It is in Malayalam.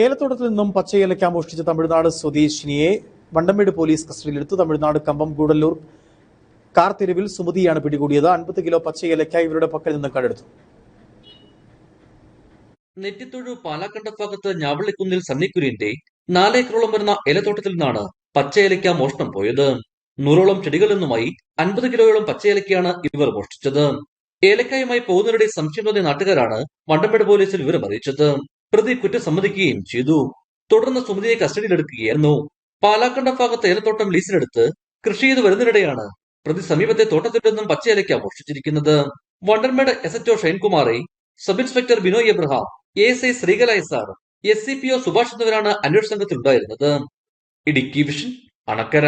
ഏലത്തോട്ടത്തിൽ നിന്നും പച്ചയേലക്ക മോഷ്ടിച്ച തമിഴ്നാട് സ്വദേശിനിയെ വണ്ടമേട് പോലീസ് കസ്റ്റഡിയിലെടുത്തു. തമിഴ്നാട് കമ്പം ഗൂഡല്ലൂർ കാർ തെരുവിൽ സുമതിയാണ് പിടികൂടിയത്. 50 കിലോ പച്ചയേലക്ക ഇവരുടെ പക്കൽ നിന്ന് കണ്ടെടുത്തു. നെറ്റിത്തൊഴു പാലാക്കണ്ടഭാഗത്ത് ഞാവള്ളിക്കുന്നിൽ സണ്ണിക്കുര്യന്റെ 4 ഏക്കറോളം വരുന്ന ഏലത്തോട്ടത്തിൽ നിന്നാണ് പച്ചയേലക്ക മോഷണം പോയത്. 100ഓളം ചെടികളിൽ നിന്നുമായി 50 കിലോയോളം പച്ചയേലക്കയാണ് ഇവർ മോഷ്ടിച്ചത്. ഏലക്കായുമായി പോകുന്നവരുടെ സംശയം തോന്നിയ നാട്ടുകാരാണ് വണ്ടമേട് പോലീസിൽ വിവരം അറിയിച്ചത്. പ്രതി കുറ്റം സമ്മതിക്കുകയും ചെയ്തു. തുടർന്ന് സുമതിയെ കസ്റ്റഡിയിലെടുക്കുകയായിരുന്നു. പാലാക്കണ്ട ഭാഗത്ത് ഏലത്തോട്ടം ലീസിനെടുത്ത് കൃഷി ചെയ്ത് വരുന്നതിനിടെയാണ് പ്രതി സമീപത്തെ തോട്ടത്തിൽ നിന്നും പച്ചയേലക്ക മോഷ്ടിച്ചിരിക്കുന്നത്. വണ്ടമേട് SHO ഷൈൻകുമാറെ, sub inspector Binoy Abraham, ASI Sreekala SR, SCPO Subhash എന്നിവരാണ് അന്വേഷണ സംഘത്തിൽ ഉണ്ടായിരുന്നത്. ഇടുക്കി വിഷൻ, അണക്കര.